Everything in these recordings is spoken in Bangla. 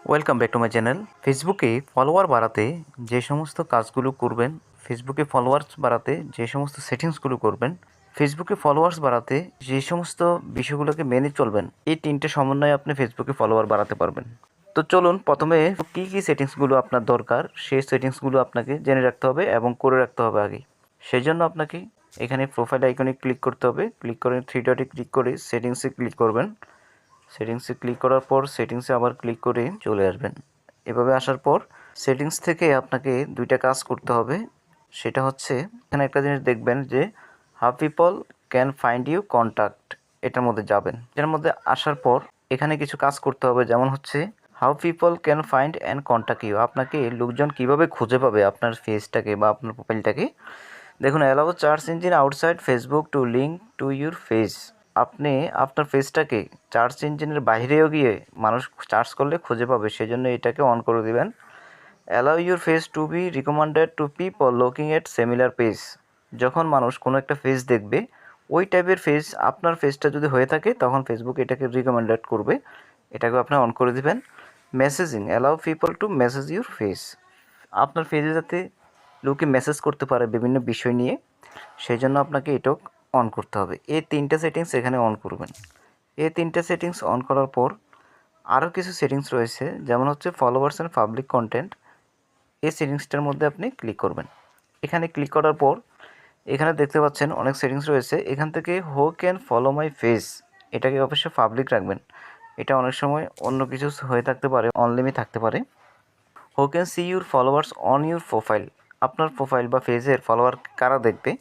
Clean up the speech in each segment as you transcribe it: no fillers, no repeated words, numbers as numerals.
Welcome back to my channel. ফেসবুকে ফলোয়ার বাড়াতে যে সমস্ত কাজগুলো করবেন, ফেসবুকে ফলোয়ার্স বাড়াতে যে সমস্ত সেটিংসগুলো করবেন, ফেসবুকে ফলোয়ার্স বাড়াতে যে সমস্ত বিষয়গুলোকে মেনে চলবেন, এই তিনটে সমন্বয়ে আপনি ফেসবুকে ফলোয়ার বাড়াতে পারবেন। তো চলুন প্রথমে কী কী সেটিংসগুলো আপনার দরকার সেই সেটিংসগুলো আপনাকে জেনে রাখতে হবে এবং করে রাখতে হবে আগে। সেই জন্য আপনাকে এখানে প্রোফাইল আইকনে ক্লিক করতে হবে। ক্লিক করে থ্রি ডটে ক্লিক করে সেটিংসে ক্লিক করবেন। সেটিংসে ক্লিক করার পর সেটিংসে আবার ক্লিক করে চলে আসবেন। এভাবে আসার পর সেটিংস থেকে আপনাকে দুইটা কাজ করতে হবে। সেটা হচ্ছে এখানে একটা জিনিস দেখবেন যে how people can find you contact, এটার মধ্যে যাবেন। এটার মধ্যে আসার পর এখানে কিছু কাজ করতে হবে, যেমন হচ্ছে how people can find and contact you, আপনাকে লোকজন কিভাবে খুঁজে পাবে আপনার ফেসটাকে বা আপনার প্রোফাইলটাকে। দেখুন, allow search engine outside Facebook two link to your face, আপনি আপনার ফেসটাকে সার্চ ইঞ্জিনের বাইরেও গিয়ে মানুষ সার্চ করলে খুঁজে পাবে, সেজন্য এটাকে অন করে দিবেন। Allow your face to be recommended to people looking at similar page, যখন মানুষ কোনো একটা ফেস দেখবে ওই টাইপের ফেস আপনার ফেসটা যদি হয়ে থাকে তখন ফেসবুক এটাকে রিকমেন্ডেড করবে, এটাকে আপনি অন করে দিবেন। Messaging allow people to message your face, আপনার ফেসে যাতে লোকে মেসেজ করতে পারে বিভিন্ন বিষয় নিয়ে, সেই জন্য আপনাকে এটাও অন করতে হবে। এই তিনটে সেটিংস এখানে অন করবেন। এই তিনটে সেটিংস অন করার পর আরও কিছু সেটিংস রয়েছে, যেমন হচ্ছে ফলোয়ার্স অ্যান্ড পাবলিক কন্টেন্ট, এই সেটিংসটার মধ্যে আপনি ক্লিক করবেন। এখানে ক্লিক করার পর এখানে দেখতে পাচ্ছেন অনেক সেটিংস রয়েছে। এখান থেকে who can follow my face, এটাকে অবশ্যই পাবলিক রাখবেন। এটা অনেক সময় অন্য কিছু হয়ে থাকতে পারে, অনলিমিট থাকতে পারে। হু can see your followers on your profile, আপনার প্রোফাইল বা ফেজের ফলোয়ার কারা দেখবে,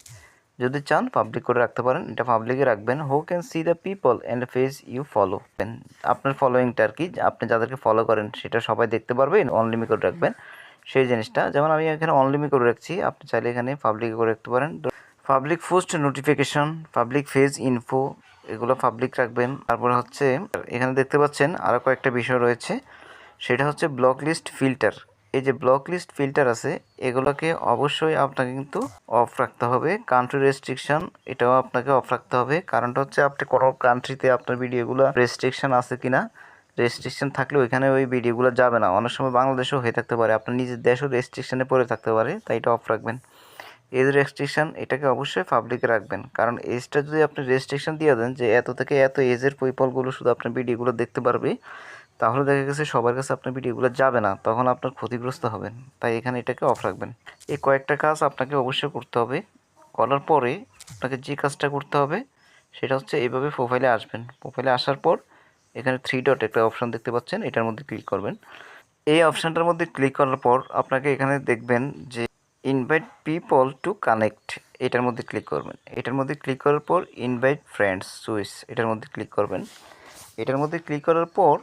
যদি চান পাবলিক করে রাখতে পারেন, এটা পাবলিকে রাখবেন। Who can see the people and pages you follow, আপনার ফলোয়িংটা আর কি, আপনি যাদেরকে ফলো করেন সেটা সবাই দেখতে পারবে, অনলিমিট করে রাখবেন সেই জিনিসটা। যেমন আমি এখানে অনলিমিট করে রাখছি, আপনি চাইলে এখানে পাবলিক করে রাখতে পারেন। Public post notification, public phase info, এগুলো পাবলিক রাখবেন। তারপরে হচ্ছে এখানে দেখতে পাচ্ছেন আরও কয়েকটা বিষয় রয়েছে, সেটা হচ্ছে ব্লক লিস্ট ফিল্টার। এই যে ব্লক লিস্ট ফিল্টার আছে এগুলোকে অবশ্যই আপনাকে কিন্তু অফ রাখতে হবে। কান্ট্রি রেস্ট্রিকশন, এটাও আপনাকে অফ রাখতে হবে, কারণটা হচ্ছে আপনি কোনো কান্ট্রিতে আপনার ভিডিওগুলো রেস্ট্রিকশন আছে কিনা, রেস্ট্রিকশন থাকলে ওইখানে ওই ভিডিওগুলো যাবে না। অনেক সময় বাংলাদেশেও হয়ে থাকতে পারে, আপনার নিজের দেশও রেস্ট্রিকশনে পড়ে থাকতে পারে, তাই এটা অফ রাখবেন। এজ রেস্ট্রিকশন, এটাকে অবশ্যই পাবলিকে রাখবেন, কারণ এজটা যদি আপনি রেস্ট্রিকশন দিয়ে দেন যে এত থেকে এত এজের পিপলগুলো শুধু আপনার ভিডিওগুলো দেখতে পারবে, তাহলে দেখা গেছে সবার কাছে আপনার ভিডিওগুলো যাবে না, তখন আপনার ক্ষতিগ্রস্ত হবেন। তাই এখানে এটাকে অফ রাখবেন। এই কয়েকটা কাজ আপনাকে অবশ্যই করতে হবে। করার পরে আপনাকে যে কাজটা করতে হবে সেটা হচ্ছে এইভাবে প্রোফাইলে আসবেন। প্রোফাইলে আসার পর এখানে থ্রি ডট একটা অপশান দেখতে পাচ্ছেন, এটার মধ্যে ক্লিক করবেন। এই অপশানটার মধ্যে ক্লিক করার পর আপনাকে এখানে দেখবেন যে ইনভাইট পিপল টু কানেক্ট, এটার মধ্যে ক্লিক করবেন। এটার মধ্যে ক্লিক করার পর ইনভাইট ফ্রেন্ডস চুইস, এটার মধ্যে ক্লিক করবেন। এটার মধ্যে ক্লিক করার পর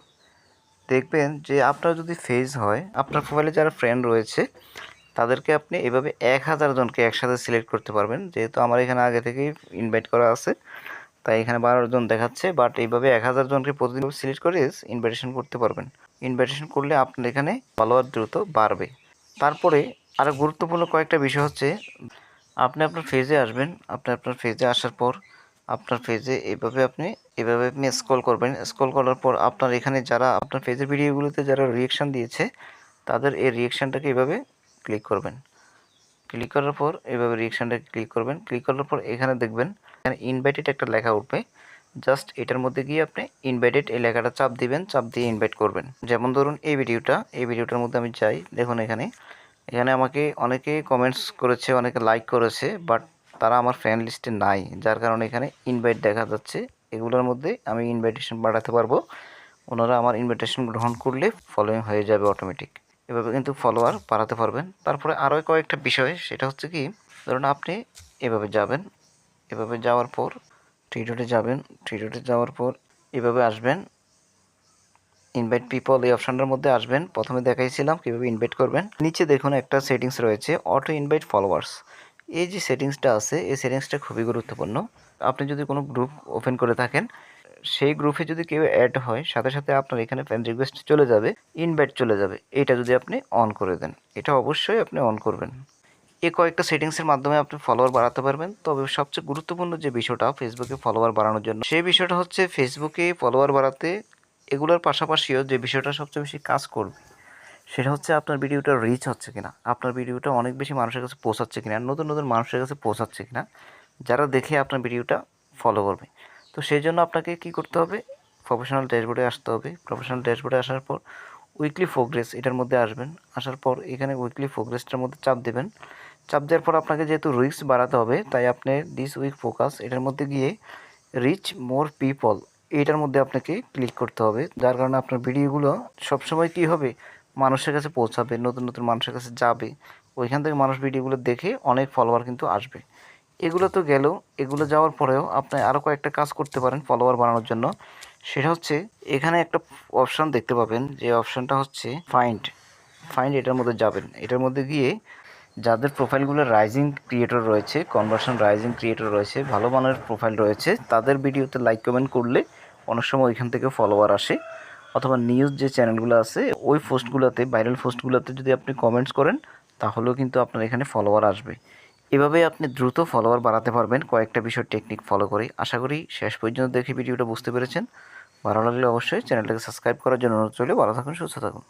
দেখবেন যে আপনার যদি ফেজ হয়, আপনার প্রোফাইলে যারা ফ্রেন্ড রয়েছে তাদেরকে আপনি এভাবে 1000 জনকে একসাথে সিলেক্ট করতে পারবেন। যেহেতু আমার এখানে আগে থেকেই ইনভাইট করা আছে তাই এখানে 12 জন দেখাচ্ছে, বাট এইভাবে 1000 জনকে প্রতিদিন সিলেক্ট করে ইনভাইটেশন করতে পারবেন। ইনভাইটেশন করলে আপনার এখানে ফলোয়ার দ্রুত বাড়বে। তারপরে আরও গুরুত্বপূর্ণ কয়েকটা বিষয় হচ্ছে, আপনি আপনার ফেজে আসবেন। আপনি আপনার ফেজে আসার পর আপনার ফেজে এভাবে আপনি স্ক্রল করবেন। স্ক্রল করার পর আপনার এখানে যারা আপনার ফেজের ভিডিওগুলোতে যারা রিয়েকশান দিয়েছে তাদের এই রিয়েকশানটাকে এভাবে ক্লিক করবেন। ক্লিক করার পর এভাবে রিয়েকশানটাকে ক্লিক করবেন। ক্লিক করার পর এখানে দেখবেন এখানে ইনভাইটেড একটা লেখা উঠবে, জাস্ট এটার মধ্যে গিয়ে আপনি ইনভাইটেড এই লেখাটা চাপ দিবেন, চাপ দিয়ে ইনভাইট করবেন। যেমন ধরুন এই ভিডিওটার মধ্যে আমি যাই, দেখুন এখানে আমাকে অনেকে কমেন্টস করেছে, অনেকে লাইক করেছে, বাট তারা আমার ফ্রেন্ড লিস্টে নাই, যার কারণে এখানে ইনভাইট দেখা যাচ্ছে। এগুলোর মধ্যে আমি ইনভাইটেশন পাঠাতে পারবো, ওনারা আমার ইনভাইটেশন গ্রহণ করলে ফলোইং হয়ে যাবে অটোমেটিক। এভাবে কিন্তু ফলোয়ার বাড়াতে পারবেন। তারপরে আরও কয়েকটা বিষয়, সেটা হচ্ছে কি, ধরুন আপনি এভাবে যাবেন, এভাবে যাওয়ার পর থ্রি ডটে যাবেন, থ্রি ডটে যাওয়ার পর এভাবে আসবেন, ইনভাইট পিপল এই অপশানটার মধ্যে আসবেন। প্রথমে দেখাইছিলাম কীভাবে ইনভাইট করবেন। নিচে দেখুন একটা সেটিংস রয়েছে অটো ইনভাইট ফলোয়ার্স, এই যে সেটিংসটা আছে এই সেটিংসটা খুবই গুরুত্বপূর্ণ। আপনি যদি কোনো গ্রুপ ওপেন করে থাকেন, সেই গ্রুপে যদি কেউ অ্যাড হয় সাথে সাথে আপনার এখানে ফ্রেন্ড রিকোয়েস্ট চলে যাবে, ইনভাইট চলে যাবে, এটা যদি আপনি অন করে দেন, এটা অবশ্যই আপনি অন করবেন। এই কয়েকটা সেটিংসের মাধ্যমে আপনি ফলোয়ার বাড়াতে পারবেন। তবে সবচেয়ে গুরুত্বপূর্ণ যে বিষয়টা ফেসবুকে ফলোয়ার বাড়ানোর জন্য, সেই বিষয়টা হচ্ছে ফেসবুকে ফলোয়ার বাড়াতে এগুলোর পাশাপাশিও যে বিষয়টা সবচেয়ে বেশি কাজ করবে সেটা হচ্ছে আপনার ভিডিওটা রিচ হচ্ছে কিনা, আপনার ভিডিওটা অনেক বেশি মানুষের কাছে পৌঁছাচ্ছে কিনা, নতুন নতুন মানুষের কাছে পৌঁছাচ্ছে কিনা, যারা দেখে আপনার ভিডিওটা ফলো করবে। তো সেই জন্য আপনাকে কী করতে হবে, প্রফেশনাল ড্যাশবোর্ডে আসতে হবে। প্রফেশনাল ড্যাশবোর্ডে আসার পর উইকলি প্রোগ্রেস এটার মধ্যে আসবেন। আসার পর এখানে উইকলি প্রোগ্রেসটার মধ্যে চাপ দেবেন। চাপ দেওয়ার পর আপনাকে যেহেতু রিচ বাড়াতে হবে, তাই আপনি দিস উইক ফোকাস এটার মধ্যে গিয়ে রিচ মোর পিপল এইটার মধ্যে আপনাকে ক্লিক করতে হবে, যার কারণে আপনার ভিডিওগুলো সবসময় কী হবে, মানুষের কাছে পৌঁছাবে, নতুন নতুন মানুষের কাছে যাবে, ওইখান থেকে মানুষ ভিডিওগুলো দেখে অনেক ফলোয়ার কিন্তু আসবে। এগুলো তো গেল। এগুলো যাওয়ার পরেও আপনি আরও কয়েকটা কাজ করতে পারেন ফলোয়ার বাড়ানোর জন্য। সেটা হচ্ছে এখানে একটা অপশান দেখতে পাবেন, যে অপশানটা হচ্ছে ফাইন্ড এটার মধ্যে যাবেন। এটার মধ্যে গিয়ে যাদের প্রোফাইলগুলো রাইজিং ক্রিয়েটর রয়েছে, কনভার্সন রাইজিং ক্রিয়েটর রয়েছে, ভালো মানের প্রোফাইল রয়েছে, তাদের ভিডিওতে লাইক কমেন্ট করলে অনেক সময় ওইখান থেকে ফলোয়ার আসে। অথবা নিউজ যে চ্যানেলগুলো আছে ওই পোস্টগুলোতে, ভাইরাল পোস্টগুলোতে যদি আপনি কমেন্টস করেন তাহলেও কিন্তু আপনার এখানে ফলোয়ার আসবে। এভাবেই আপনি দ্রুত ফলোয়ার বাড়াতে পারবেন কয়েকটা বিষয় টেকনিক ফলো করে। আশা করি শেষ পর্যন্ত দেখে ভিডিওটা বুঝতে পেরেছেন। ভালো লাগলে অবশ্যই চ্যানেলটাকে সাবস্ক্রাইব করার জন্য অনুরোধ রইল। ভালো থাকুন, সুস্থ থাকুন।